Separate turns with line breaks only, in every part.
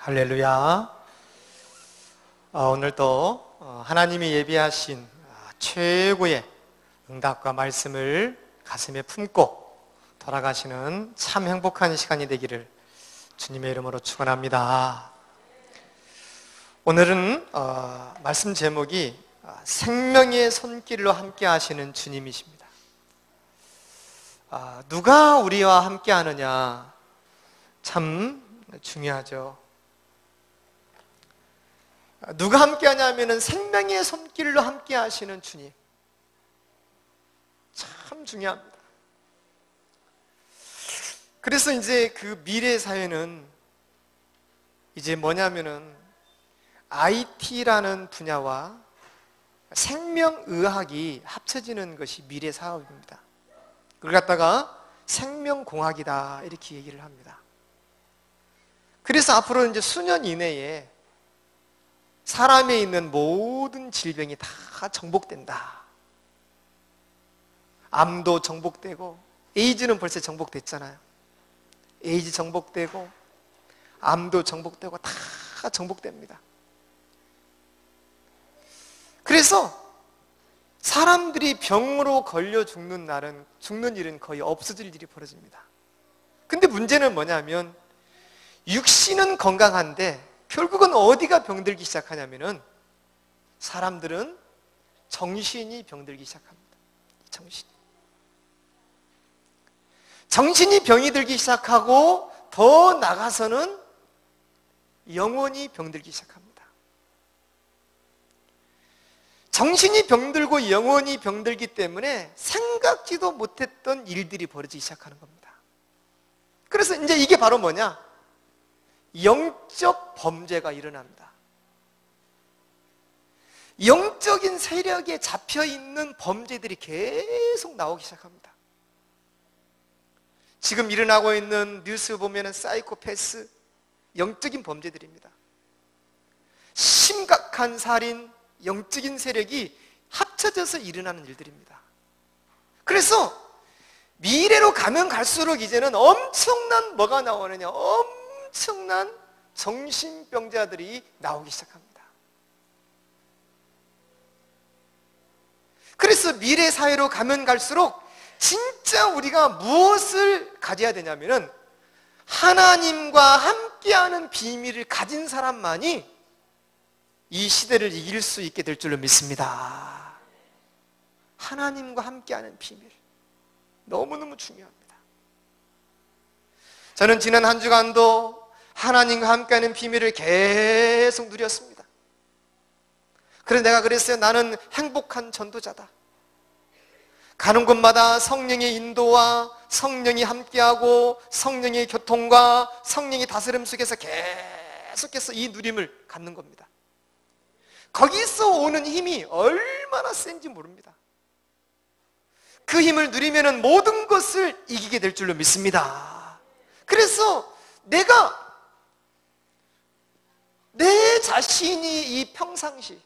할렐루야. 오늘도 하나님이 예비하신 최고의 응답과 말씀을 가슴에 품고 돌아가시는 참 행복한 시간이 되기를 주님의 이름으로 축원합니다. 오늘은 말씀 제목이 생명의 손길로 함께 하시는 주님이십니다. 누가 우리와 함께 하느냐 참 중요하죠. 누가 함께 하냐면은 생명의 손길로 함께 하시는 주님. 참 중요합니다. 그래서 이제 그 미래 사회는 이제 뭐냐면은 IT라는 분야와 생명의학이 합쳐지는 것이 미래 사업입니다. 그걸 갖다가 생명공학이다 이렇게 얘기를 합니다. 그래서 앞으로 이제 수년 이내에 사람에 있는 모든 질병이 다 정복된다. 암도 정복되고, 에이즈는 벌써 정복됐잖아요. 에이즈 정복되고, 암도 정복되고, 다 정복됩니다. 그래서 사람들이 병으로 걸려 죽는 일은 거의 없어질 일이 벌어집니다. 근데 문제는 뭐냐면, 육신은 건강한데, 결국은 어디가 병들기 시작하냐면은 사람들은 정신이 병들기 시작합니다. 정신이 병이 들기 시작하고 더 나가서는 영혼이 병들기 시작합니다. 정신이 병들고 영혼이 병들기 때문에 생각지도 못했던 일들이 벌어지기 시작하는 겁니다. 그래서 이제 이게 바로 뭐냐? 영적 범죄가 일어납니다. 영적인 세력에 잡혀있는 범죄들이 계속 나오기 시작합니다. 지금 일어나고 있는 뉴스 보면은 사이코패스, 영적인 범죄들입니다. 심각한 살인, 영적인 세력이 합쳐져서 일어나는 일들입니다. 그래서 미래로 가면 갈수록 이제는 엄청난 뭐가 나오느냐? 엄청난 정신병자들이 나오기 시작합니다. 그래서 미래 사회로 가면 갈수록 진짜 우리가 무엇을 가져야 되냐면은 하나님과 함께하는 비밀을 가진 사람만이 이 시대를 이길 수 있게 될 줄로 믿습니다. 하나님과 함께하는 비밀 너무너무 중요합니다. 저는 지난 한 주간도 하나님과 함께하는 비밀을 계속 누렸습니다. 그래서 내가 그랬어요. 나는 행복한 전도자다. 가는 곳마다 성령의 인도와 성령이 함께하고 성령의 교통과 성령의 다스림 속에서 계속해서 이 누림을 갖는 겁니다. 거기서 오는 힘이 얼마나 센지 모릅니다. 그 힘을 누리면 모든 것을 이기게 될 줄로 믿습니다. 그래서 내가 내 자신이 이 평상시입니다.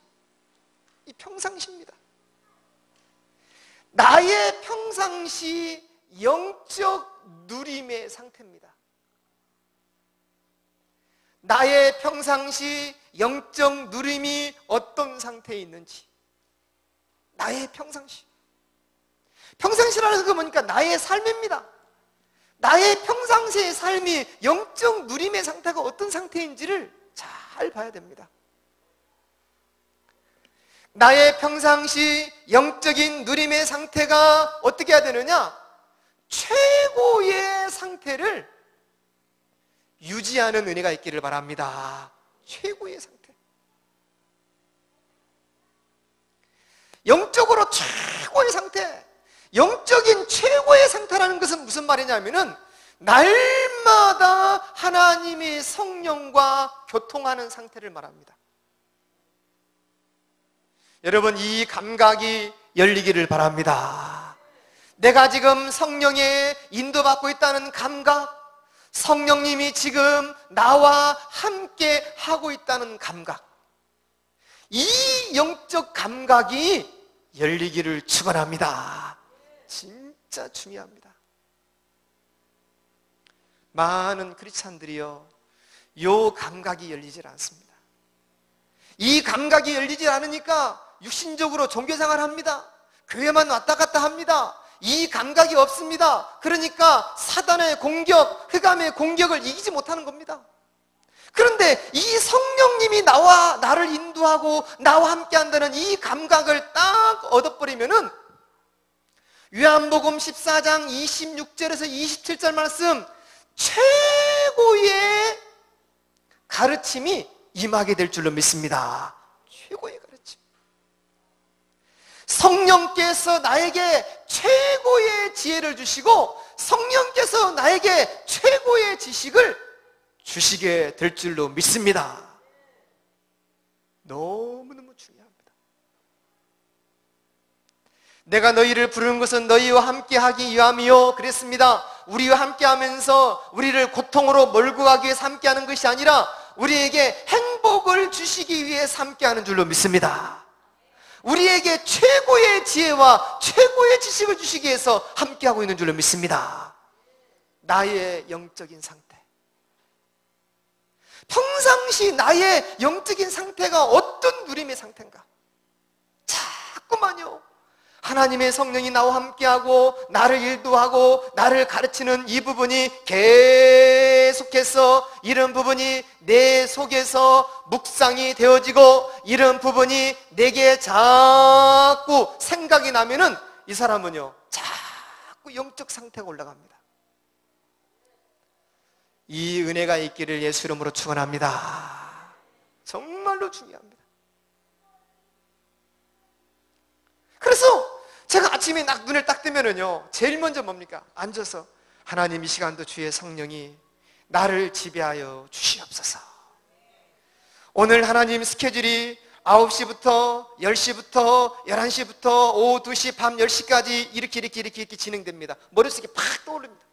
나의 평상시 영적 누림의 상태입니다. 나의 평상시 영적 누림이 어떤 상태에 있는지, 나의 평상시라는 거 보니까 나의 삶입니다. 나의 평상시의 삶이 영적 누림의 상태가 어떤 상태인지를 잘 봐야 됩니다. 나의 평상시 영적인 누림의 상태가 어떻게 해야 되느냐? 최고의 상태를 유지하는 은혜가 있기를 바랍니다. 최고의 상태. 영적으로 최고의 상태. 영적인 최고의 상태라는 것은 무슨 말이냐면은 날마다 하나님의 성령과 교통하는 상태를 말합니다. 여러분, 이 감각이 열리기를 바랍니다. 내가 지금 성령의 인도받고 있다는 감각, 성령님이 지금 나와 함께 하고 있다는 감각, 이 영적 감각이 열리기를 축원합니다. 진짜 중요합니다. 많은 크리스찬들이요, 요 감각이 열리질 않습니다. 이 감각이 열리지 않으니까 육신적으로 종교생활 합니다. 교회만 왔다 갔다 합니다. 이 감각이 없습니다. 그러니까 사단의 공격, 흑암의 공격을 이기지 못하는 겁니다. 그런데 이 성령님이 나를 인도하고 나와 함께 한다는 이 감각을 딱 얻어버리면은 요한복음 14장 26절에서 27절 말씀, 최고의 가르침이 임하게 될 줄로 믿습니다. 최고의 가르침. 성령께서 나에게 최고의 지혜를 주시고 성령께서 나에게 최고의 지식을 주시게 될 줄로 믿습니다. 너무너무 중요합니다. 내가 너희를 부르는 것은 너희와 함께 하기 위함이요 그랬습니다. 우리와 함께 하면서 우리를 고통으로 몰고 가기 위해서 함께 하는 것이 아니라 우리에게 행복을 주시기 위해서 함께 하는 줄로 믿습니다. 우리에게 최고의 지혜와 최고의 지식을 주시기 위해서 함께 하고 있는 줄로 믿습니다. 나의 영적인 상태, 평상시 나의 영적인 상태가 어떤 누림의 상태인가? 자꾸만요, 하나님의 성령이 나와 함께하고 나를 인도하고 나를 가르치는 이 부분이 계속해서 이런 부분이 내 속에서 묵상이 되어지고 이런 부분이 내게 자꾸 생각이 나면은 이 사람은요 자꾸 영적 상태가 올라갑니다. 이 은혜가 있기를 예수 이름으로 축원합니다. 정말로 중요합니다. 그래서 제가 아침에 눈을 딱 뜨면은요 제일 먼저 뭡니까? 앉아서 하나님, 이 시간도 주의 성령이 나를 지배하여 주시옵소서. 오늘 하나님 스케줄이 9시부터 10시부터 11시부터 오후 2시 밤 10시까지 이렇게 진행됩니다. 머릿속에 팍 떠오릅니다.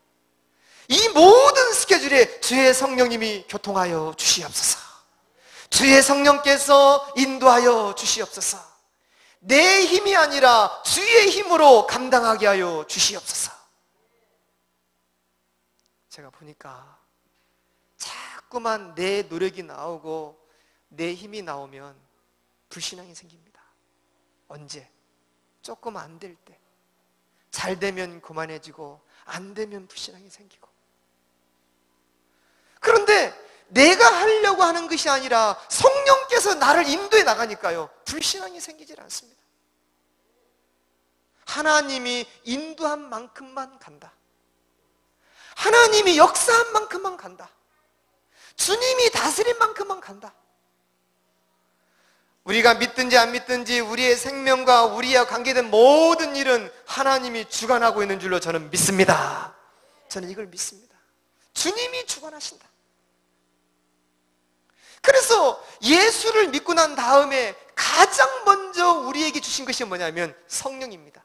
이 모든 스케줄에 주의 성령님이 교통하여 주시옵소서. 주의 성령께서 인도하여 주시옵소서. 내 힘이 아니라 주의 힘으로 감당하게 하여 주시옵소서. 제가 보니까 자꾸만 내 노력이 나오고 내 힘이 나오면 불신앙이 생깁니다. 언제? 조금 안 될 때. 잘 되면 교만해지고 안 되면 불신앙이 생기고. 그런데 내가 하려고 하는 것이 아니라 성령께서 나를 인도해 나가니까요 불신앙이 생기질 않습니다. 하나님이 인도한 만큼만 간다. 하나님이 역사한 만큼만 간다. 주님이 다스린 만큼만 간다. 우리가 믿든지 안 믿든지 우리의 생명과 우리와 관계된 모든 일은 하나님이 주관하고 있는 줄로 저는 믿습니다. 저는 이걸 믿습니다. 주님이 주관하신다. 그래서 예수를 믿고 난 다음에 가장 먼저 우리에게 주신 것이 뭐냐면 성령입니다.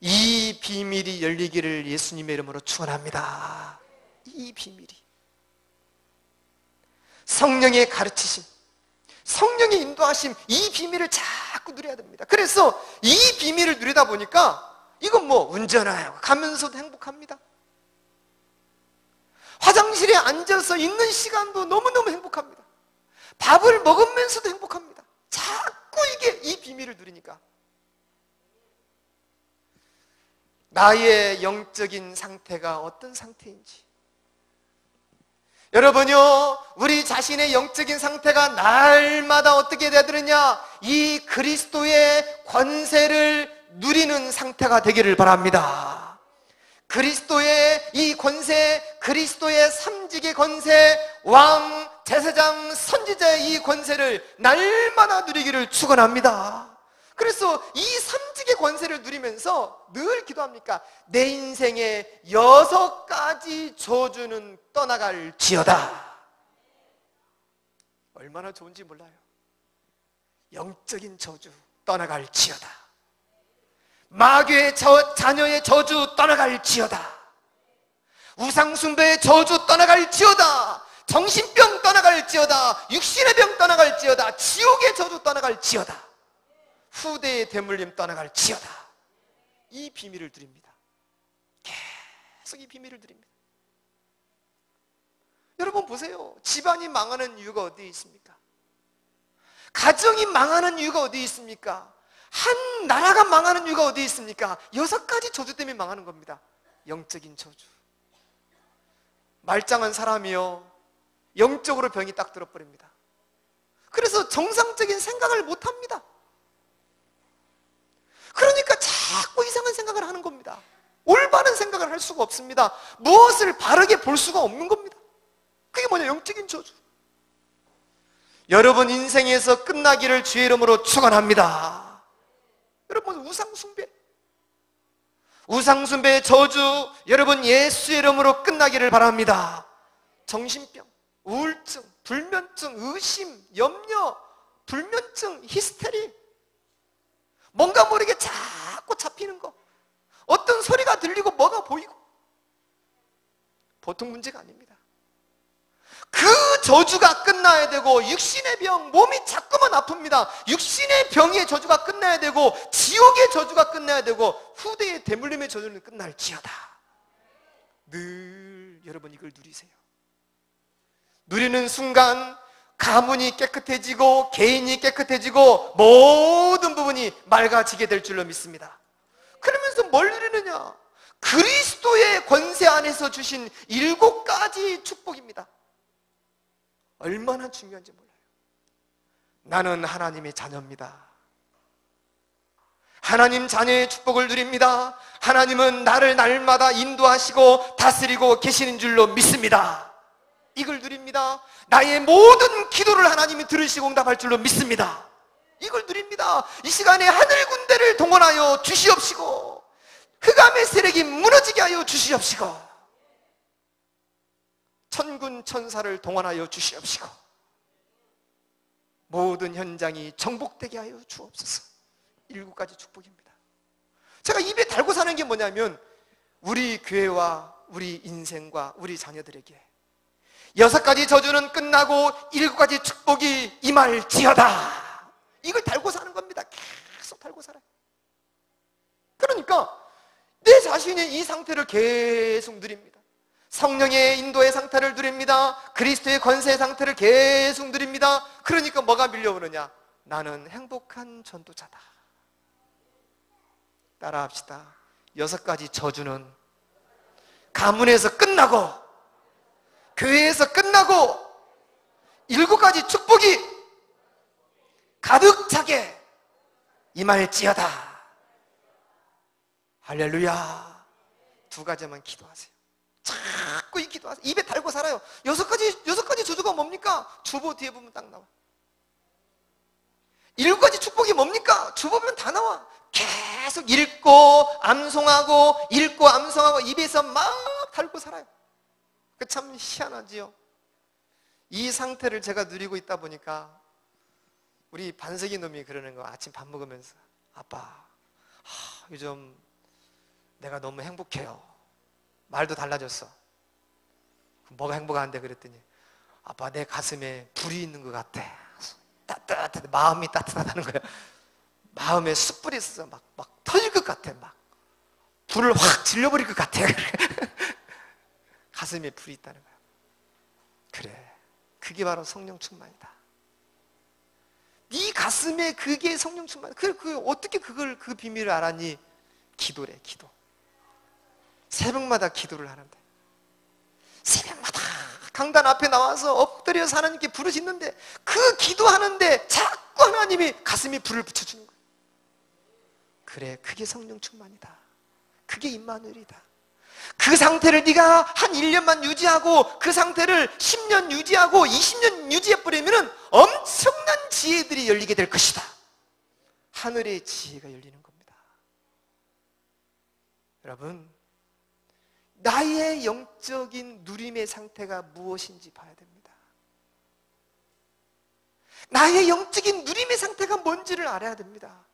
이 비밀이 열리기를 예수님의 이름으로 축원합니다. 이 비밀이, 성령의 가르치심, 성령의 인도하심, 이 비밀을 자꾸 누려야 됩니다. 그래서 이 비밀을 누리다 보니까 이건 뭐 운전하고 가면서도 행복합니다. 화장실에 앉아서 있는 시간도 너무너무 행복합니다. 밥을 먹으면서도 행복합니다. 자꾸 이 비밀을 누리니까. 나의 영적인 상태가 어떤 상태인지, 여러분요, 우리 자신의 영적인 상태가 날마다 어떻게 되느냐, 이 그리스도의 권세를 누리는 상태가 되기를 바랍니다. 그리스도의 이 권세, 그리스도의 삼직의 권세, 왕, 제사장, 선지자의 이 권세를 날마다 누리기를 축원합니다. 그래서 이 삼직의 권세를 누리면서 늘 기도합니까? 내 인생의 6가지 저주는 떠나갈지어다. 얼마나 좋은지 몰라요. 영적인 저주 떠나갈지어다. 마귀의 자녀의 저주 떠나갈지어다. 우상숭배의 저주 떠나갈지어다. 정신병 떠나갈지어다. 육신의 병 떠나갈지어다. 지옥의 저주 떠나갈지어다. 후대의 대물림 떠나갈지어다. 이 비밀을 드립니다. 계속 이 비밀을 드립니다. 여러분 보세요. 집안이 망하는 이유가 어디에 있습니까? 가정이 망하는 이유가 어디에 있습니까? 한 나라가 망하는 이유가 어디에 있습니까? 6가지 저주 때문에 망하는 겁니다. 영적인 저주. 말짱한 사람이요, 영적으로 병이 딱 들어버립니다. 그래서 정상적인 생각을 못합니다. 그러니까 자꾸 이상한 생각을 하는 겁니다. 올바른 생각을 할 수가 없습니다. 무엇을 바르게 볼 수가 없는 겁니다. 그게 뭐냐? 영적인 저주. 여러분 인생에서 끝나기를 주의 이름으로 축원합니다. 여러분 우상숭배의 저주, 여러분 예수의 이름으로 끝나기를 바랍니다. 정신병, 우울증, 불면증, 의심, 염려, 불면증, 히스테리, 뭔가 모르게 자꾸 잡히는 거, 어떤 소리가 들리고 뭐가 보이고, 보통 문제가 아닙니다. 그 저주가 끝나야 되고, 육신의 병, 몸이 자꾸만 아픕니다. 육신의 병의 저주가 끝나야 되고, 지옥의 저주가 끝나야 되고, 후대의 대물림의 저주는 끝날지어다. 늘 여러분 이걸 누리세요. 누리는 순간 가문이 깨끗해지고 개인이 깨끗해지고 모든 부분이 맑아지게 될 줄로 믿습니다. 그러면서 뭘 누리느냐? 그리스도의 권세 안에서 주신 7가지 축복입니다. 얼마나 중요한지 몰라요. 나는 하나님의 자녀입니다. 하나님 자녀의 축복을 누립니다. 하나님은 나를 날마다 인도하시고 다스리고 계시는 줄로 믿습니다. 이걸 누립니다. 나의 모든 기도를 하나님이 들으시고 응답할 줄로 믿습니다. 이걸 누립니다. 이 시간에 하늘 군대를 동원하여 주시옵시고, 흑암의 세력이 무너지게 하여 주시옵시고, 천군 천사를 동원하여 주시옵시고, 모든 현장이 정복되게 하여 주옵소서. 7가지 축복입니다. 제가 입에 달고 사는 게 뭐냐면, 우리 교회와 우리 인생과 우리 자녀들에게 6가지 저주는 끝나고 7가지 축복이 임할지어다. 이걸 달고 사는 겁니다. 계속 달고 살아요. 그러니까 내 자신의 이 상태를 계속 누립니다. 성령의 인도의 상태를 누립니다. 그리스도의 권세의 상태를 계속 누립니다. 그러니까 뭐가 밀려오느냐? 나는 행복한 전도자다. 따라합시다. 6가지 저주는 가문에서 끝나고, 교회에서 끝나고, 7가지 축복이 가득 차게 임할지어다. 할렐루야. 2가지만 기도하세요. 자꾸 이 기도하세요. 입에 달고 살아요. 6가지 저주가 뭡니까? 주보 뒤에 보면 딱 나와. 7가지 축복이 뭡니까? 주보 보면 다 나와. 계속 읽고 암송하고 입에서 막 달고 살아요. 그 참 희한하지요. 이 상태를 제가 누리고 있다 보니까 우리 반석이 놈이 그러는 거, 아침 밥 먹으면서, 아빠, 요즘 내가 너무 행복해요. 말도 달라졌어. 뭐가 행복한데? 그랬더니, 아빠, 내 가슴에 불이 있는 것 같아. 따뜻해. 마음이 따뜻하다는 거야. 마음에 숯불이 있어서 막 터질 것 같아. 막 불을 확 질려버릴 것 같아. 가슴에 불이 있다는 거야. 그래, 그게 바로 성령 충만이다. 네 가슴에 그게 성령 충만. 어떻게 그 비밀을 알았니? 기도래, 기도. 새벽마다 기도를 하는데, 새벽마다 강단 앞에 나와서 엎드려서 하나님께 부르짖는데, 그 기도하는데 자꾸 하나님이 가슴에 불을 붙여주는 거예요. 그래, 그게 성령 충만이다. 그게 임마누엘이다. 그 상태를 네가 한 1년만 유지하고, 그 상태를 10년 유지하고 20년 유지해버리면 엄청난 지혜들이 열리게 될 것이다. 하늘의 지혜가 열리는 겁니다. 여러분, 나의 영적인 누림의 상태가 무엇인지 봐야 됩니다. 나의 영적인 누림의 상태가 뭔지를 알아야 됩니다.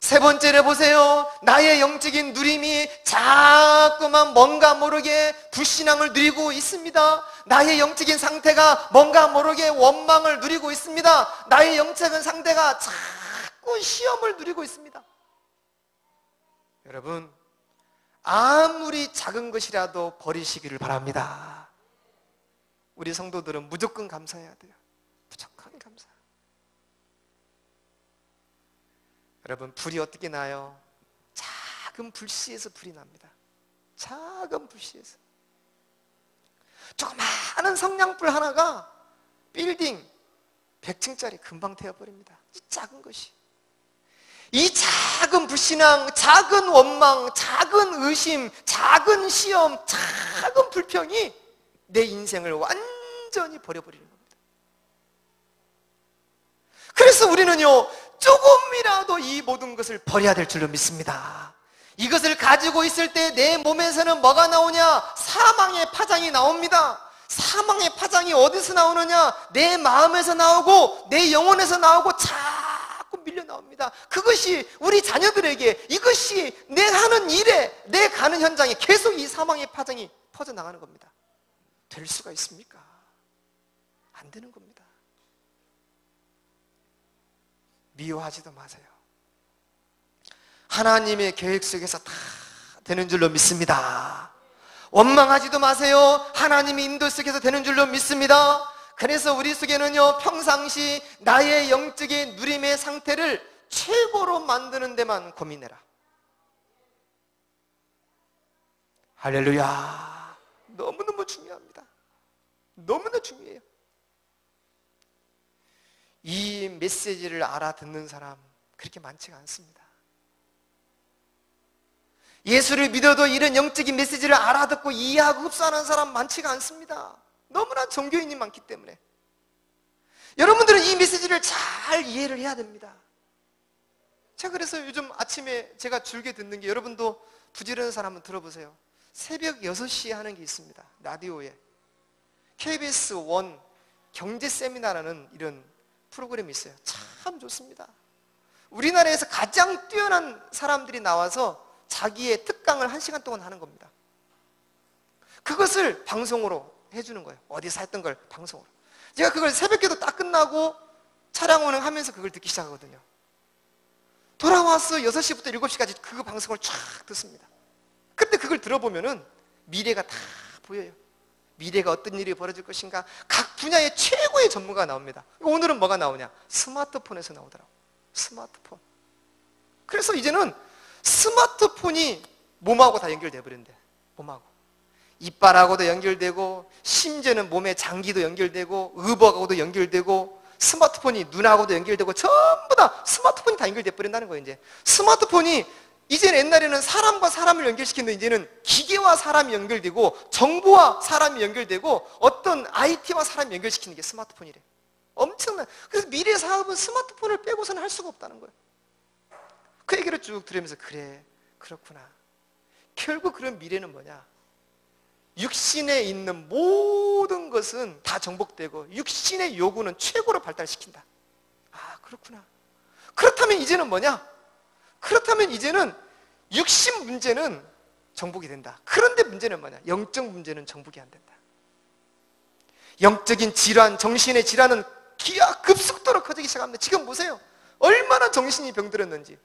3번째로 보세요. 나의 영적인 누림이 자꾸만 뭔가 모르게 불신앙을 누리고 있습니다. 나의 영적인 상태가 뭔가 모르게 원망을 누리고 있습니다. 나의 영적인 상태가 자꾸 시험을 누리고 있습니다. 여러분, 아무리 작은 것이라도 버리시기를 바랍니다. 우리 성도들은 무조건 감사해야 돼요. 무조건 감사. 여러분, 불이 어떻게 나요? 작은 불씨에서 불이 납니다. 작은 불씨에서. 조그마한 성냥불 하나가 빌딩 100층짜리 금방 태워버립니다. 이 작은 것이. 이 작은 불신앙, 작은 원망, 작은 의심, 작은 시험, 작은 불평이 내 인생을 완전히 버려버리는 겁니다. 그래서 우리는요, 조금이라도 이 모든 것을 버려야 될 줄로 믿습니다. 이것을 가지고 있을 때 내 몸에서는 뭐가 나오냐? 사망의 파장이 나옵니다. 사망의 파장이 어디서 나오느냐? 내 마음에서 나오고 내 영혼에서 나오고 자꾸 밀려 나옵니다. 그것이 우리 자녀들에게, 이것이 내 하는 일에, 내 가는 현장에 계속 이 사망의 파장이 퍼져나가는 겁니다. 될 수가 있습니까? 안 되는 겁니다. 미워하지도 마세요. 하나님의 계획 속에서 다 되는 줄로 믿습니다. 원망하지도 마세요. 하나님의 인도 속에서 되는 줄로 믿습니다. 그래서 우리 속에는요, 평상시 나의 영적인 누림의 상태를 최고로 만드는 데만 고민해라. 할렐루야. 너무너무 중요합니다. 너무나 중요해요. 이 메시지를 알아듣는 사람 그렇게 많지가 않습니다. 예수를 믿어도 이런 영적인 메시지를 알아듣고 이해하고 흡수하는 사람 많지가 않습니다. 너무나 종교인이 많기 때문에. 여러분들은 이 메시지를 잘 이해를 해야 됩니다. 제가 그래서 요즘 아침에 제가 즐겨 듣는 게, 여러분도 부지런한 사람 한번 들어보세요. 새벽 6시에 하는 게 있습니다. 라디오에. KBS 1 경제 세미나라는 이런 프로그램이 있어요. 참 좋습니다. 우리나라에서 가장 뛰어난 사람들이 나와서 자기의 특강을 1시간 동안 하는 겁니다. 그것을 방송으로 해주는 거예요. 어디서 했던 걸 방송으로. 제가 그걸 새벽기도 딱 끝나고 차량 운행하면서 그걸 듣기 시작하거든요. 돌아와서 6시부터 7시까지 그 방송을 쫙 듣습니다. 그때 그걸 들어보면은 미래가 다 보여요. 미래가 어떤 일이 벌어질 것인가, 각 분야의 최고의 전문가가 나옵니다. 오늘은 뭐가 나오냐? 스마트폰에서 나오더라고요. 스마트폰. 그래서 이제는 스마트폰이 몸하고 다 연결돼 버린대. 몸하고. 이빨하고도 연결되고, 심지어는 몸의 장기도 연결되고, 의복하고도 연결되고, 스마트폰이 눈하고도 연결되고, 전부 다 스마트폰이 다 연결돼 버린다는 거예요. 이제 스마트폰이, 이제는 옛날에는 사람과 사람을 연결시키는데 이제는 기계와 사람이 연결되고, 정보와 사람이 연결되고, 어떤 IT와 사람이 연결시키는 게 스마트폰이래. 엄청난. 그래서 미래 사업은 스마트폰을 빼고서는 할 수가 없다는 거예요. 그 얘기를 쭉 들으면서, 그래, 그렇구나. 결국 그런 미래는 뭐냐? 육신에 있는 모든 것은 다 정복되고 육신의 요구는 최고로 발달시킨다. 아, 그렇구나. 그렇다면 이제는 뭐냐? 그렇다면 이제는 육신 문제는 정복이 된다. 그런데 문제는 뭐냐? 영적 문제는 정복이 안 된다. 영적인 질환, 정신의 질환은 기하급속도로 커지기 시작합니다. 지금 보세요. 얼마나 정신이 병들었는지.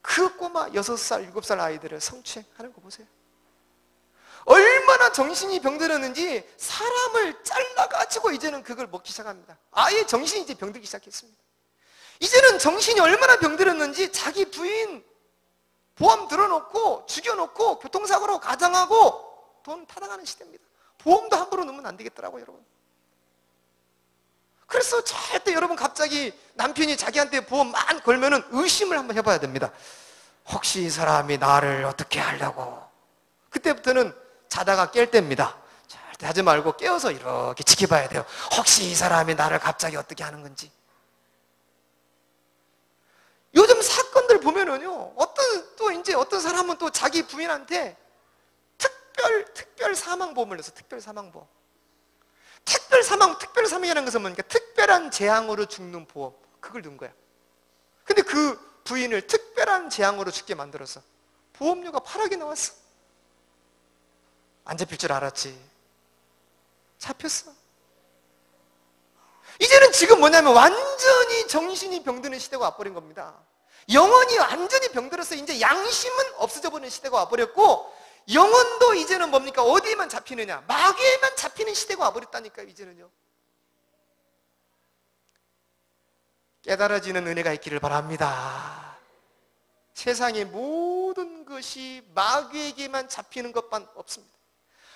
그 꼬마 6살, 7살 아이들을 성추행하는 거 보세요. 얼마나 정신이 병들었는지 사람을 잘라가지고 이제는 그걸 먹기 시작합니다. 아예 정신이 이제 병들기 시작했습니다. 이제는 정신이 얼마나 병들었는지 자기 부인 보험 들어놓고 죽여놓고 교통사고로 가장하고 돈 타당하는 시대입니다. 보험도 함부로 넣으면 안 되겠더라고요, 여러분. 그래서 절대 여러분 갑자기 남편이 자기한테 보험 만 걸면은 의심을 한번 해봐야 됩니다. 혹시 이 사람이 나를 어떻게 하려고. 그때부터는 자다가 깰 때입니다. 절대 하지 말고 깨어서 이렇게 지켜봐야 돼요. 혹시 이 사람이 나를 갑자기 어떻게 하는 건지. 요즘 사건들 보면은요, 어떤 사람은 또 자기 부인한테 특별 사망보험을 넣어서 특별 사망보험. 특별 사망이라는 것은 뭐니까 특별한 재앙으로 죽는 보험. 그걸 넣은 거야. 근데 그 부인을 특별한 재앙으로 죽게 만들었어. 보험료가 8억이 나왔어. 안 잡힐 줄 알았지. 잡혔어. 이제는 지금 뭐냐면 완전히 정신이 병드는 시대가 와버린 겁니다. 영혼이 완전히 병들어서 이제 양심은 없어져 버리는 시대가 와버렸고, 영혼도 이제는 뭡니까? 어디에만 잡히느냐? 마귀에만 잡히는 시대가 와버렸다니까요, 이제는요. 깨달아지는 은혜가 있기를 바랍니다. 세상의 모든 것이 마귀에게만 잡히는 것만 없습니다.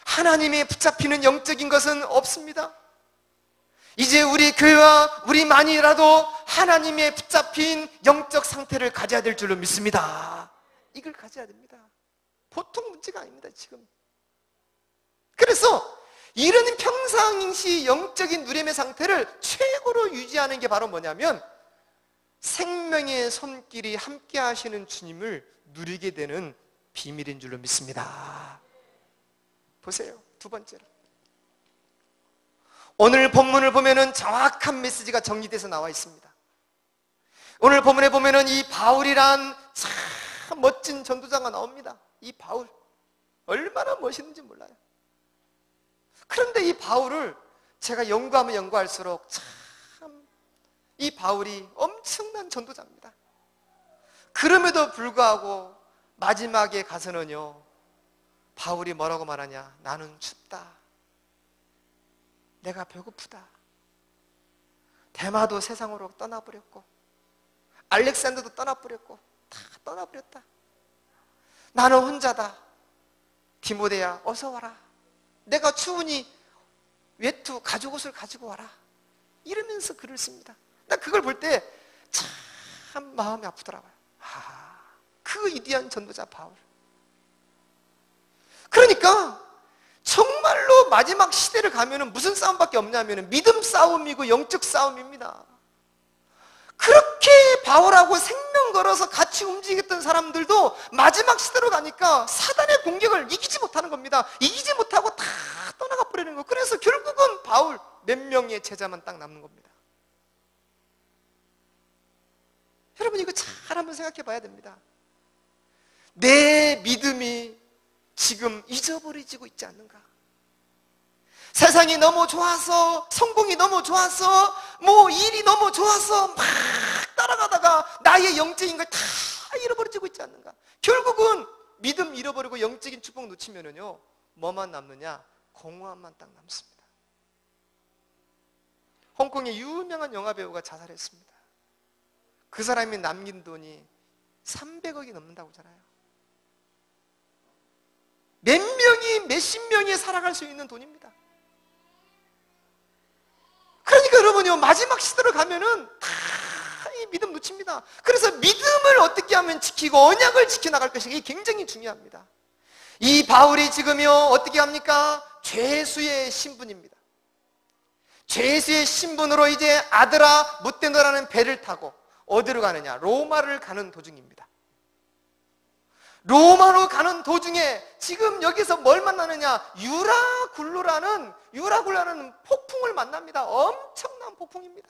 하나님에 붙잡히는 영적인 것은 없습니다. 이제 우리 교회와 우리만이라도 하나님에 붙잡힌 영적 상태를 가져야 될 줄로 믿습니다. 이걸 가져야 됩니다. 보통 문제가 아닙니다, 지금. 그래서 이런 평상시 영적인 누림의 상태를 최고로 유지하는 게 바로 뭐냐면 생명의 손길이 함께 하시는 주님을 누리게 되는 비밀인 줄로 믿습니다. 보세요. 두 번째로, 오늘 본문을 보면은 정확한 메시지가 정리돼서 나와 있습니다. 오늘 본문에 보면은 이 바울이란 참 멋진 전도자가 나옵니다. 이 바울 얼마나 멋있는지 몰라요. 그런데 이 바울을 제가 연구하면 연구할수록 참 이 바울이 엄청난 전도자입니다. 그럼에도 불구하고 마지막에 가서는요, 바울이 뭐라고 말하냐? 나는 춥다, 내가 배고프다. 데마도 세상으로 떠나버렸고 알렉산더도 떠나버렸고 다 떠나버렸다. 나는 혼자다. 디모데야 어서 와라. 내가 추우니 외투 가죽옷을 가지고 와라. 이러면서 글을 씁니다. 나 그걸 볼 때 참 마음이 아프더라고요. 그 위대한 전도자 바울. 그러니까 정말로 마지막 시대를 가면은 무슨 싸움밖에 없냐면은 믿음 싸움이고 영적 싸움입니다. 그렇게 바울하고 생명 걸어서 같이 움직였던 사람들도 마지막 시대로 가니까 사단의 공격을 이기지 못하는 겁니다. 이기지 못하고 다 떠나가 버리는 거예요. 그래서 결국은 바울 몇 명의 제자만 딱 남는 겁니다. 여러분 이거 잘 한번 생각해 봐야 됩니다. 내 믿음이 지금 잊어버려지고 있지 않는가? 세상이 너무 좋아서, 성공이 너무 좋아서, 뭐 일이 너무 좋아서 막 따라가다가 나의 영적인 걸 다 잃어버리고 있지 않는가? 결국은 믿음 잃어버리고 영적인 축복 놓치면은요, 뭐만 남느냐? 공허함만 딱 남습니다. 홍콩의 유명한 영화배우가 자살했습니다. 그 사람이 남긴 돈이 300억이 넘는다고 하잖아요. 몇 명이, 몇십 명이 살아갈 수 있는 돈입니다. 그러니까 여러분요, 마지막 시대로 가면은 다 이 믿음 놓칩니다. 그래서 믿음을 어떻게 하면 지키고 언약을 지켜나갈 것인가, 이게 굉장히 중요합니다. 이 바울이 지금요 어떻게 합니까? 죄수의 신분입니다. 죄수의 신분으로 이제 아드라 무테너라는 배를 타고 어디로 가느냐? 로마를 가는 도중입니다. 로마로 가는 도중에 지금 여기서 뭘 만나느냐? 유라굴로라는 폭풍을 만납니다. 엄청난 폭풍입니다.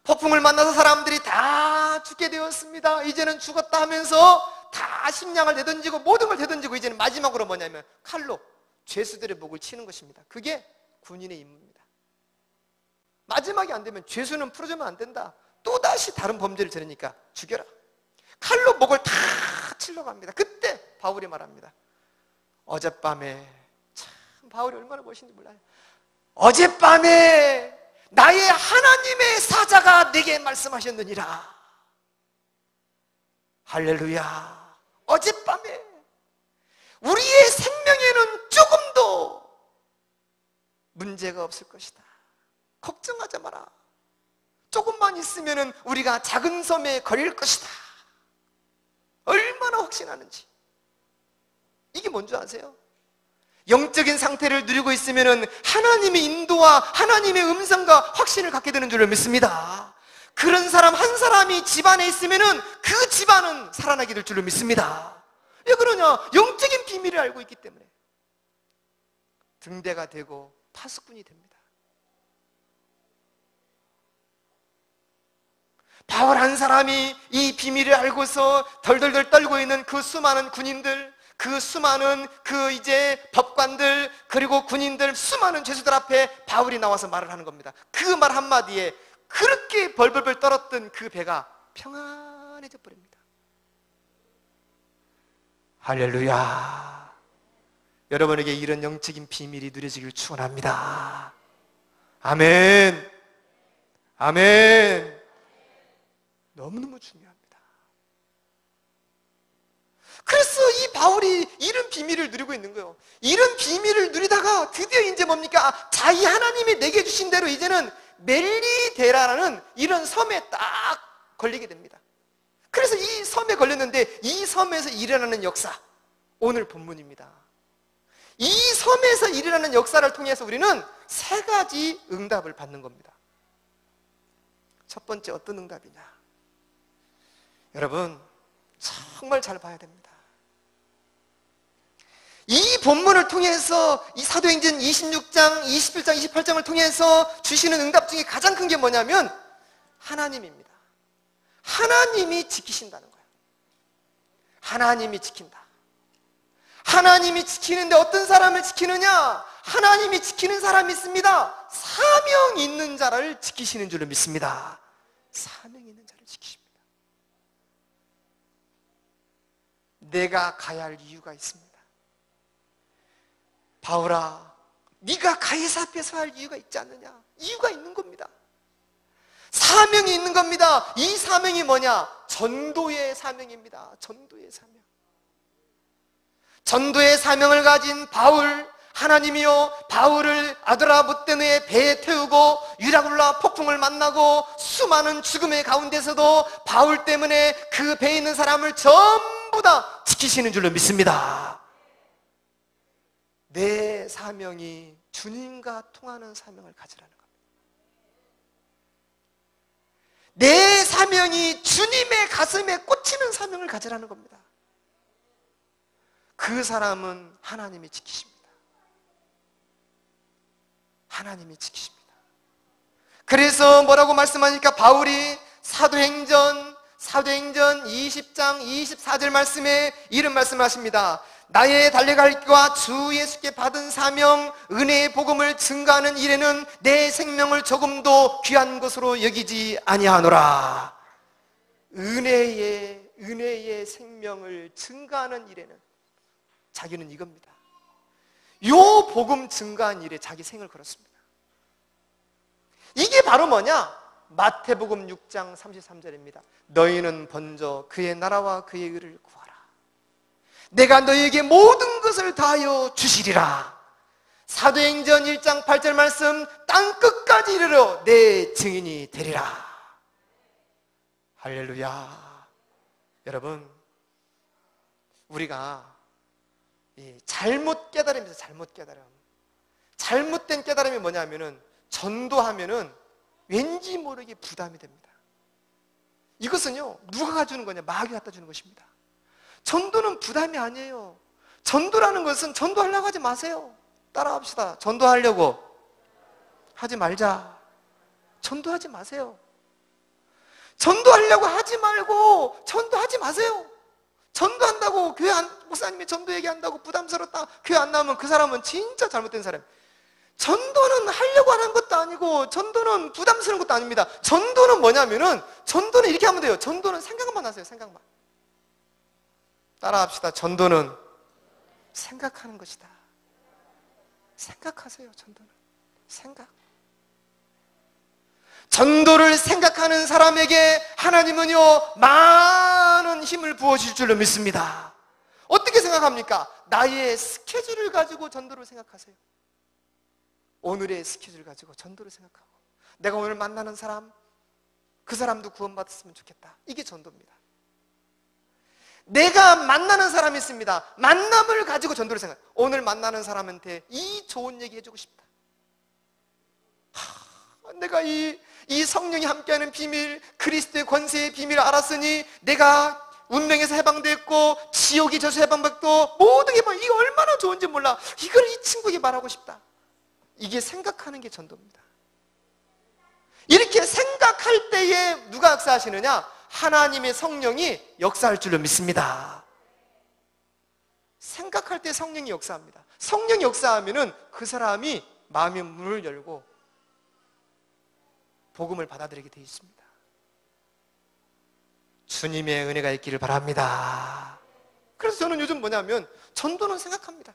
폭풍을 만나서 사람들이 다 죽게 되었습니다. 이제는 죽었다 하면서 다 식량을 내던지고 모든 걸 내던지고 이제는 마지막으로 뭐냐면 칼로 죄수들의 목을 치는 것입니다. 그게 군인의 임무입니다. 마지막이 안 되면 죄수는 풀어주면 안 된다. 또다시 다른 범죄를 저지르니까 죽여라. 칼로 목을 다 찔러 갑니다. 그때 바울이 말합니다. 어젯밤에, 참 바울이 얼마나 멋있는지 몰라요. 어젯밤에 나의 하나님의 사자가 내게 말씀하셨느니라. 할렐루야. 어젯밤에 우리의 생명에는 조금도 문제가 없을 것이다. 걱정하지 마라. 조금만 있으면 우리가 작은 섬에 걸릴 것이다. 얼마나 확신하는지. 이게 뭔지 아세요? 영적인 상태를 누리고 있으면 하나님의 인도와 하나님의 음성과 확신을 갖게 되는 줄을 믿습니다. 그런 사람 한 사람이 집안에 있으면 그 집안은 살아나게 될 줄을 믿습니다. 왜 그러냐? 영적인 비밀을 알고 있기 때문에. 등대가 되고 파수꾼이 됩니다. 바울 한 사람이 이 비밀을 알고서 덜덜덜 떨고 있는 그 수많은 군인들, 그 수많은 그 이제 법관들, 그리고 군인들, 수많은 죄수들 앞에 바울이 나와서 말을 하는 겁니다. 그 말 한마디에 그렇게 벌벌벌 떨었던 그 배가 평안해져 버립니다. 할렐루야. 여러분에게 이런 영적인 비밀이 누려지길 축원합니다. 아멘. 아멘. 너무너무 중요합니다. 그래서 이 바울이 이런 비밀을 누리고 있는 거예요. 이런 비밀을 누리다가 드디어 이제 뭡니까? 자기 하나님이 내게 주신 대로 이제는 멜리데라라는 이런 섬에 딱 걸리게 됩니다. 그래서 이 섬에 걸렸는데 이 섬에서 일어나는 역사, 오늘 본문입니다. 이 섬에서 일어나는 역사를 통해서 우리는 세 가지 응답을 받는 겁니다. 첫 번째, 어떤 응답이냐? 여러분 정말 잘 봐야 됩니다. 이 본문을 통해서 이 사도행전 26장, 27장, 28장을 통해서 주시는 응답 중에 가장 큰 게 뭐냐면 하나님입니다. 하나님이 지키신다는 거예요. 하나님이 지킨다. 하나님이 지키는데 어떤 사람을 지키느냐? 하나님이 지키는 사람이 있습니다. 사명이 있는 자를 지키시는 줄로 믿습니다. 사명이 있는 자를 지키십니다. 내가 가야 할 이유가 있습니다. 바울아, 네가 가이사 앞에 서야 할 이유가 있지 않느냐? 이유가 있는 겁니다. 사명이 있는 겁니다. 이 사명이 뭐냐? 전도의 사명입니다. 전도의 사명. 전도의 사명을 가진 바울, 하나님이요 바울을 아드라무떼네의 배에 태우고 유라굴라 폭풍을 만나고 수많은 죽음의 가운데서도 바울 때문에 그 배에 있는 사람을 전부 다 지키시는 줄로 믿습니다. 내 사명이 주님과 통하는 사명을 가지라는 겁니다. 내 사명이 주님의 가슴에 꽂히는 사명을 가지라는 겁니다. 그 사람은 하나님이 지키십니다. 하나님이 지키십니다. 그래서 뭐라고 말씀하니까 바울이 사도행전 20장 24절 말씀에 이런 말씀을 하십니다. 나의 달려갈 길과 주 예수께 받은 사명, 은혜의 복음을 증가하는 일에는 내 생명을 조금도 귀한 것으로 여기지 아니하노라. 은혜의 생명을 증가하는 일에는 자기는 이겁니다. 요 복음 증가한 일에 자기 생을 걸었습니다. 이게 바로 뭐냐? 마태복음 6장 33절입니다. 너희는 먼저 그의 나라와 그의 의를 구하라. 내가 너희에게 모든 것을 다하여 주시리라. 사도행전 1장 8절 말씀, 땅 끝까지 이르러 내 증인이 되리라. 할렐루야. 여러분, 우리가 잘못 깨달음입니다. 잘못 깨달음. 잘못된 깨달음이 뭐냐면은 전도하면은 왠지 모르게 부담이 됩니다. 이것은요, 누가 가주는 거냐? 마귀가 갖다 주는 것입니다. 전도는 부담이 아니에요. 전도라는 것은 전도하려고 하지 마세요. 따라합시다. 전도하려고 하지 말자. 전도하지 마세요. 전도하려고 하지 말고 전도하지 마세요. 전도한다고 교회 목사님이 전도 얘기한다고 부담스럽다 교회 안 나오면 그 사람은 진짜 잘못된 사람. 전도는 하려고 하는 것도 아니고 전도는 부담스러운 것도 아닙니다. 전도는 뭐냐면은 전도는 이렇게 하면 돼요. 전도는 생각만 하세요. 생각만. 따라합시다. 전도는 생각하는 것이다. 생각하세요. 전도는 생각. 전도를 생각하는 사람에게 하나님은요 많은 힘을 부어주실 줄로 믿습니다. 어떻게 생각합니까? 나의 스케줄을 가지고 전도를 생각하세요. 오늘의 스케줄 가지고 전도를 생각하고, 내가 오늘 만나는 사람, 그 사람도 구원받았으면 좋겠다. 이게 전도입니다. 내가 만나는 사람이 있습니다. 만남을 가지고 전도를 생각. 오늘 만나는 사람한테 이 좋은 얘기 해주고 싶다. 내가 이 성령이 함께하는 비밀, 그리스도의 권세의 비밀을 알았으니 내가 운명에서 해방됐고 지옥이 져서 해방받고 모든 게 이게 얼마나 좋은지 몰라. 이걸 이 친구에게 말하고 싶다. 이게 생각하는 게 전도입니다. 이렇게 생각할 때에 누가 역사하시느냐? 하나님의 성령이 역사할 줄로 믿습니다. 생각할 때 성령이 역사합니다. 성령이 역사하면은 그 사람이 마음의 문을 열고 복음을 받아들이게 되어 있습니다. 주님의 은혜가 있기를 바랍니다. 그래서 저는 요즘 뭐냐면 전도는 생각합니다.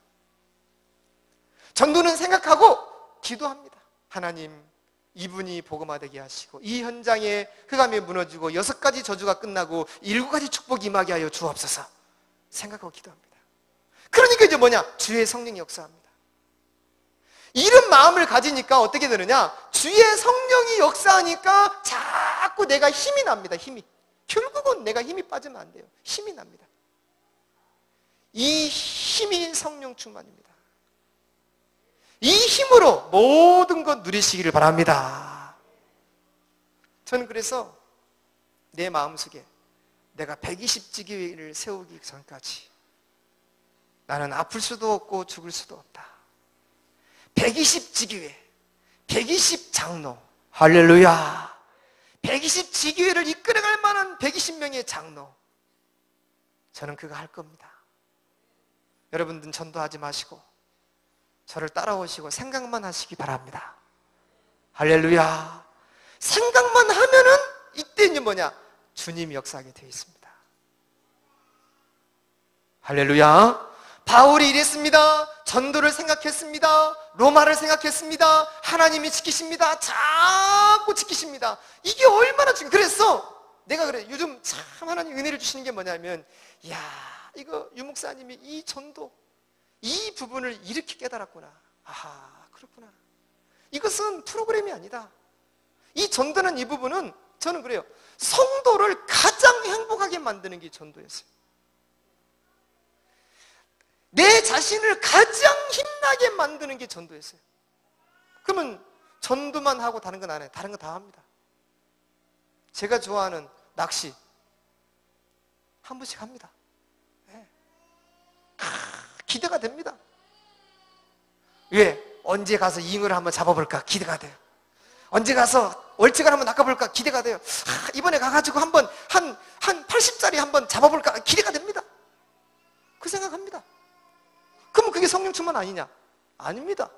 전도는 생각하고 기도합니다. 하나님, 이분이 복음화되게 하시고 이 현장에 흑암이 무너지고 6가지 저주가 끝나고 7가지 축복이 임하게 하여 주옵소서. 생각하고 기도합니다. 그러니까 이제 뭐냐? 주의 성령이 역사합니다. 이런 마음을 가지니까 어떻게 되느냐? 주의 성령이 역사하니까 자꾸 내가 힘이 납니다. 힘이. 결국은 내가 힘이 빠지면 안 돼요. 힘이 납니다. 이 힘이 성령 충만입니다. 이 힘으로 모든 것 누리시기를 바랍니다. 저는 그래서 내 마음속에 내가 120지기를 세우기 전까지 나는 아플 수도 없고 죽을 수도 없다. 120지기회, 120장로, 할렐루야. 120지기회를 이끌어갈 만한 120명의 장로, 저는 그거 할 겁니다. 여러분들은 전도하지 마시고 저를 따라오시고 생각만 하시기 바랍니다. 할렐루야. 생각만 하면은 이때는 뭐냐? 주님이 역사하게 되어 있습니다. 할렐루야. 바울이 이랬습니다. 전도를 생각했습니다. 로마를 생각했습니다. 하나님이 지키십니다. 자꾸 지키십니다. 이게 얼마나 중요해. 그래서 내가 그래, 요즘 참 하나님 은혜를 주시는 게 뭐냐면, 이야, 이거 유 목사님이 이 전도, 이 부분을 이렇게 깨달았구나. 아하, 그렇구나. 이것은 프로그램이 아니다. 이 전도는, 이 부분은 저는 그래요, 성도를 가장 행복하게 만드는 게 전도였어요. 내 자신을 가장 힘나게 만드는 게 전도였어요. 그러면 전도만 하고 다른 건 안 해요. 다른 거 다 합니다. 제가 좋아하는 낚시 한 번씩 합니다. 네. 기대가 됩니다. 왜? 언제 가서 잉어를 한번 잡아볼까 기대가 돼요. 언제 가서 월척을 한번 낚아볼까 기대가 돼요. 이번에 가가지고 한번 한 80짜리 한번 잡아볼까 기대가 됩니다. 그 생각합니다. 그러면 그게 성령 충만 아니냐? 아닙니다.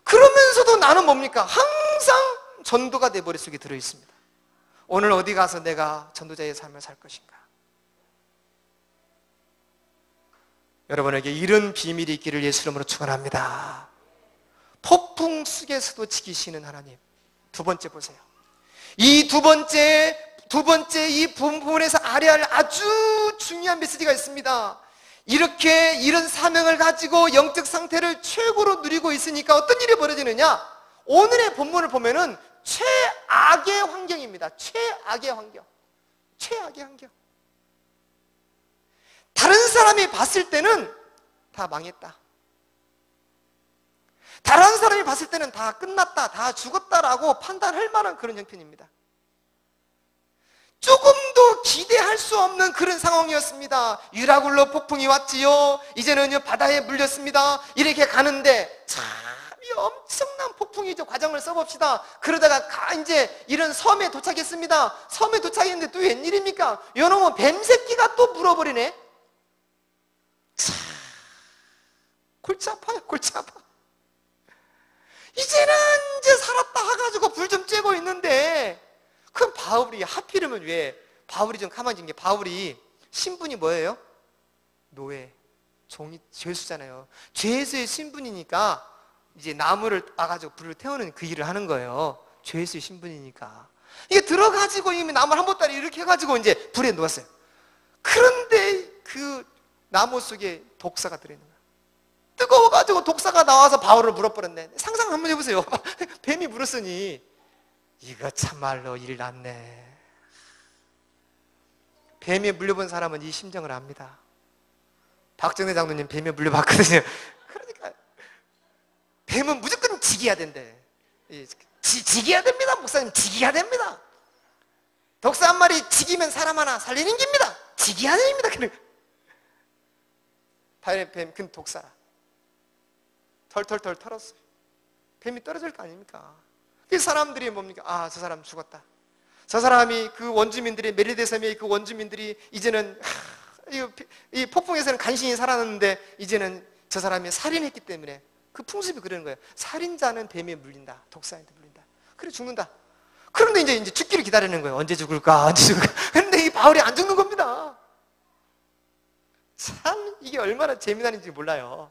그러면서도 나는 뭡니까? 항상 전도가 내 머릿속에 들어있습니다. 오늘 어디 가서 내가 전도자의 삶을 살 것인가? 여러분에게 이런 비밀이 있기를 예수 이름으로 축원합니다. 폭풍 속에서도 지키시는 하나님. 두 번째 보세요. 이 두 번째 이 부분에서 알아야 할 아주 중요한 메시지가 있습니다. 이렇게 이런 사명을 가지고 영적 상태를 최고로 누리고 있으니까 어떤 일이 벌어지느냐? 오늘의 본문을 보면은 최악의 환경입니다. 최악의 환경. 최악의 환경. 다른 사람이 봤을 때는 다 망했다. 다른 사람이 봤을 때는 다 끝났다, 다 죽었다라고 판단할 만한 그런 형편입니다. 조금도 기대할 수 없는 그런 상황이었습니다. 유라굴로 폭풍이 왔지요. 이제는 바다에 물렸습니다. 이렇게 가는데 참 엄청난 폭풍이죠. 과정을 써봅시다. 그러다가 이제 이런 섬에 도착했습니다. 섬에 도착했는데 또 웬일입니까? 요놈은 뱀새끼가 또 물어버리네. 참 골치 아파요. 골치 아파. 이제는 이제 살았다 해가지고 불 좀 쬐고 있는데, 그럼 바울이 하필이면 왜? 바울이 좀 가만히 있는 게, 바울이 신분이 뭐예요? 노예, 종이, 죄수잖아요. 죄수의 신분이니까 이제 나무를 따가지고 불을 태우는 그 일을 하는 거예요. 죄수의 신분이니까. 이게 들어가지고 이미 나무를 한 보따리 이렇게 해가지고 이제 불에 놓았어요. 그런데 그 나무 속에 독사가 들어있는 거예요. 뜨거워가지고 독사가 나와서 바울을 물어버렸네. 상상 한번 해보세요. 뱀이 물었으니 이거 참말로 일 났네. 뱀에 물려본 사람은 이 심정을 압니다. 박정대 장로님 뱀에 물려봤거든요. 그러니까 뱀은 무조건 지기야 된대. 지기야 됩니다. 목사님, 지기야 됩니다. 독사 한 마리 지기면 사람 하나 살리는 겁니다. 지기야 됩니다. 뱀, 그 독사라. 털털털 털었어요. 뱀이 떨어질 거 아닙니까? 그 사람들이 뭡니까? 아, 저 사람 죽었다. 저 사람이 그 원주민들이, 메리데 섬의 그 원주민들이 이제는 이 폭풍에서는 간신히 살았는데 이제는 저 사람이 살인했기 때문에, 그 풍습이 그러는 거예요. 살인자는 뱀에 물린다. 독사한테 물린다. 그래 죽는다. 그런데 이제 죽기를 기다리는 거예요. 언제 죽을까? 언제 죽을까? 그런데 이 바울이 안 죽는 겁니다. 참 이게 얼마나 재미나는지 몰라요.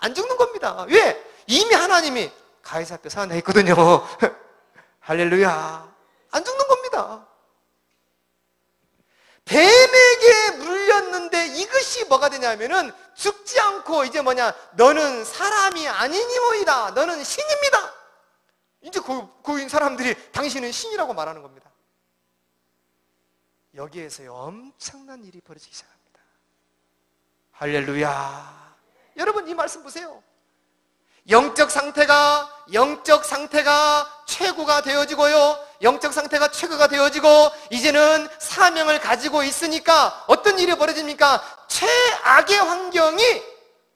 안 죽는 겁니다. 왜? 이미 하나님이 가이사 앞에 살아내있거든요. 할렐루야. 안 죽는 겁니다. 뱀에게 물렸는데 이것이 뭐가 되냐면은 죽지 않고 이제 뭐냐, 너는 사람이 아니니모이다, 너는 신입니다. 이제 그 사람들이 당신은 신이라고 말하는 겁니다. 여기에서 엄청난 일이 벌어지기 시작합니다. 할렐루야. 여러분, 이 말씀 보세요. 영적 상태가 최고가 되어지고요, 영적 상태가 최고가 되어지고 이제는 사명을 가지고 있으니까 어떤 일이 벌어집니까? 최악의 환경이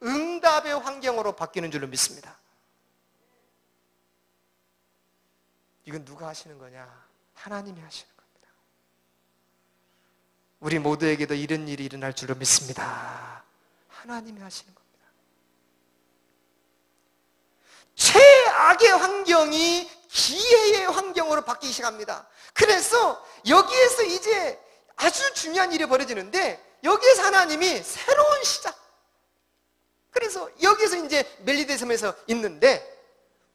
응답의 환경으로 바뀌는 줄로 믿습니다. 이건 누가 하시는 거냐? 하나님이 하시는 겁니다. 우리 모두에게도 이런 일이 일어날 줄로 믿습니다. 하나님이 하시는 겁니다. 최악의 환경이 기회의 환경으로 바뀌기 시작합니다. 그래서 여기에서 이제 아주 중요한 일이 벌어지는데, 여기에서 하나님이 새로운 시작, 그래서 여기에서 이제 멜리데 섬에서 있는데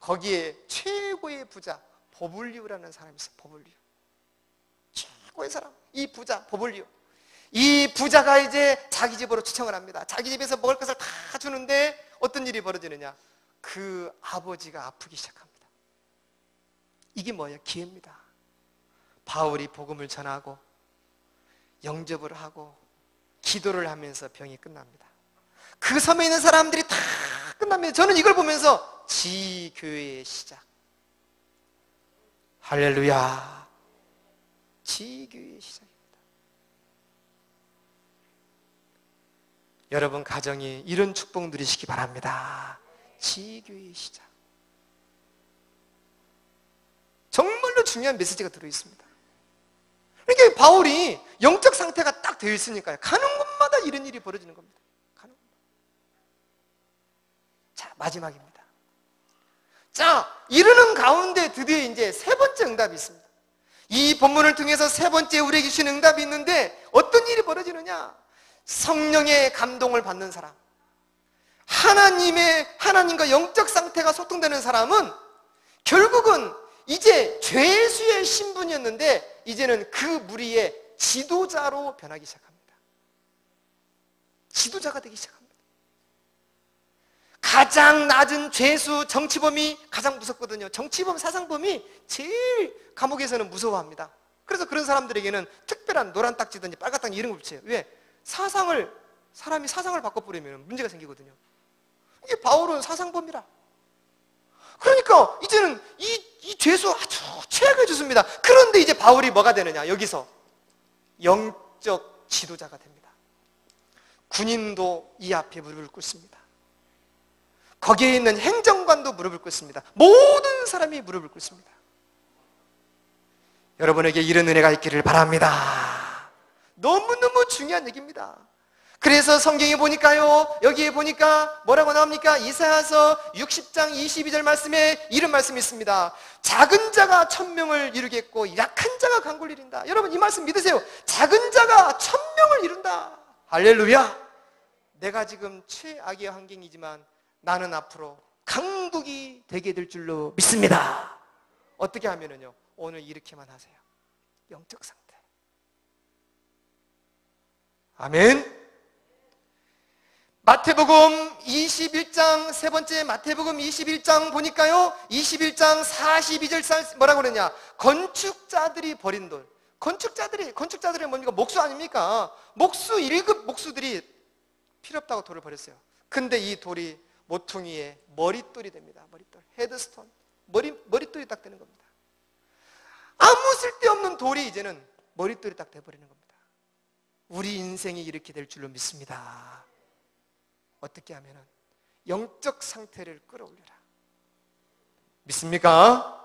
거기에 최고의 부자 보블리오라는 사람이 있어요. 보블리오, 최고의 사람, 이 부자 보블리오. 이 부자가 이제 자기 집으로 초청을 합니다. 자기 집에서 먹을 것을 다 주는데 어떤 일이 벌어지느냐? 그 아버지가 아프기 시작합니다. 이게 뭐예요? 기회입니다. 바울이 복음을 전하고 영접을 하고 기도를 하면서 병이 끝납니다. 그 섬에 있는 사람들이 다 끝납니다. 저는 이걸 보면서 지교회의 시작. 할렐루야. 지교회의 시작입니다. 여러분 가정이 이런 축복 누리시기 바랍니다. 지교회의 시작. 정말로 중요한 메시지가 들어있습니다. 그러니까 바울이 영적 상태가 딱 되어 있으니까요, 가는 곳마다 이런 일이 벌어지는 겁니다. 가는 곳마다. 자, 마지막입니다. 자, 이르는 가운데 드디어 이제 세 번째 응답이 있습니다. 이 본문을 통해서 세 번째 우리에게 주신 응답이 있는데 어떤 일이 벌어지느냐? 성령의 감동을 받는 사람, 하나님과 영적 상태가 소통되는 사람은 결국은 이제 죄수의 신분이었는데 이제는 그 무리의 지도자로 변하기 시작합니다. 지도자가 되기 시작합니다. 가장 낮은 죄수, 정치범이 가장 무섭거든요. 정치범, 사상범이 제일 감옥에서는 무서워합니다. 그래서 그런 사람들에게는 특별한 노란 딱지든지 빨간 딱지 이런 걸 붙여요. 왜? 사람이 사상을 바꿔버리면 문제가 생기거든요. 이게 바울은 사상범이라. 그러니까 이제는 이 죄수 아주 최악해졌습니다. 그런데 이제 바울이 뭐가 되느냐? 여기서 영적 지도자가 됩니다. 군인도 이 앞에 무릎을 꿇습니다. 거기에 있는 행정관도 무릎을 꿇습니다. 모든 사람이 무릎을 꿇습니다. 여러분에게 이런 은혜가 있기를 바랍니다. 너무너무 중요한 얘기입니다. 그래서 성경에 보니까요, 여기에 보니까 뭐라고 나옵니까? 이사야서 60장 22절 말씀에 이런 말씀이 있습니다. 작은 자가 1000명을 이루겠고 약한 자가 강구를 이룬다. 여러분 이 말씀 믿으세요. 작은 자가 1000명을 이룬다. 할렐루야. 내가 지금 최악의 환경이지만 나는 앞으로 강국이 되게 될 줄로 믿습니다. 어떻게 하면은요, 오늘 이렇게만 하세요. 영적 상태. 아멘. 마태복음 21장, 세 번째 마태복음 21장 보니까요, 21장 42절 뭐라고 그러냐? 건축자들이 버린 돌. 건축자들이 뭡니까? 목수 아닙니까? 목수 1급 목수들이 필요 없다고 돌을 버렸어요. 근데 이 돌이 모퉁이에 머릿돌이 됩니다. 머릿돌, 헤드스톤, 머릿돌이 딱 되는 겁니다. 아무 쓸데없는 돌이 이제는 머릿돌이 딱 돼버리는 겁니다. 우리 인생이 이렇게 될 줄로 믿습니다. 어떻게 하면은 영적 상태를 끌어올려라. 믿습니까?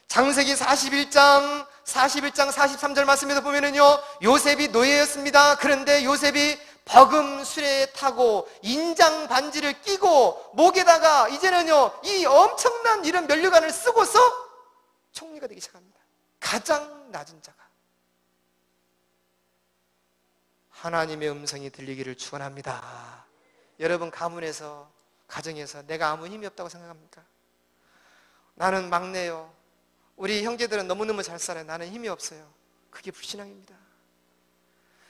창세기 41장 43절 말씀에서 보면은요, 요셉이 노예였습니다. 그런데 요셉이 버금 수레에 타고 인장 반지를 끼고 목에다가 이제는요, 이 엄청난 이런 면류관을 쓰고서 총리가 되기 시작합니다. 가장 낮은 자가. 하나님의 음성이 들리기를 축원합니다. 여러분 가문에서 가정에서 내가 아무 힘이 없다고 생각합니까? 나는 막내요. 우리 형제들은 너무너무 잘 살아요. 나는 힘이 없어요. 그게 불신앙입니다.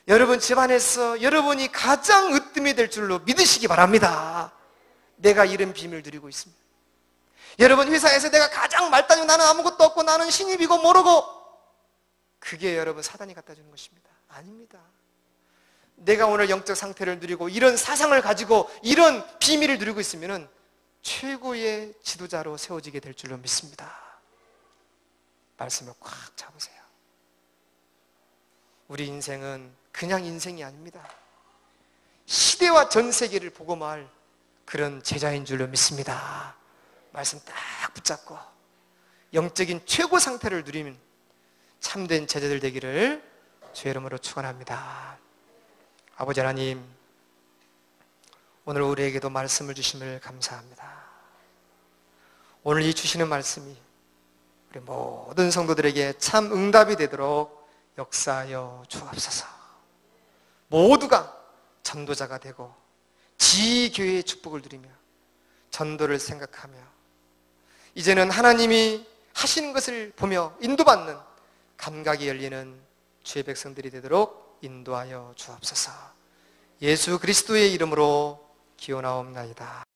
여러분 집안에서 여러분이 가장 으뜸이 될 줄로 믿으시기 바랍니다. 내가 이런 비밀을 누리고 있습니다. 여러분 회사에서 내가 가장 말단이고 나는 아무것도 없고 나는 신입이고 모르고, 그게 여러분 사단이 갖다 주는 것입니다. 아닙니다. 내가 오늘 영적 상태를 누리고 이런 사상을 가지고 이런 비밀을 누리고 있으면 최고의 지도자로 세워지게 될 줄로 믿습니다. 말씀을 꽉 잡으세요. 우리 인생은 그냥 인생이 아닙니다. 시대와 전 세계를 보고 말 그런 제자인 줄로 믿습니다. 말씀 딱 붙잡고 영적인 최고 상태를 누리는 참된 제자들 되기를 주의 이름으로 축원합니다. 아버지 하나님, 오늘 우리에게도 말씀을 주심을 감사합니다. 오늘 이 주시는 말씀이 우리 모든 성도들에게 참 응답이 되도록 역사하여 주옵소서. 모두가 전도자가 되고 지교회의 축복을 누리며 전도를 생각하며 이제는 하나님이 하시는 것을 보며 인도받는 감각이 열리는 주의 백성들이 되도록 인도하여 주옵소서. 예수 그리스도의 이름으로 기원하옵나이다.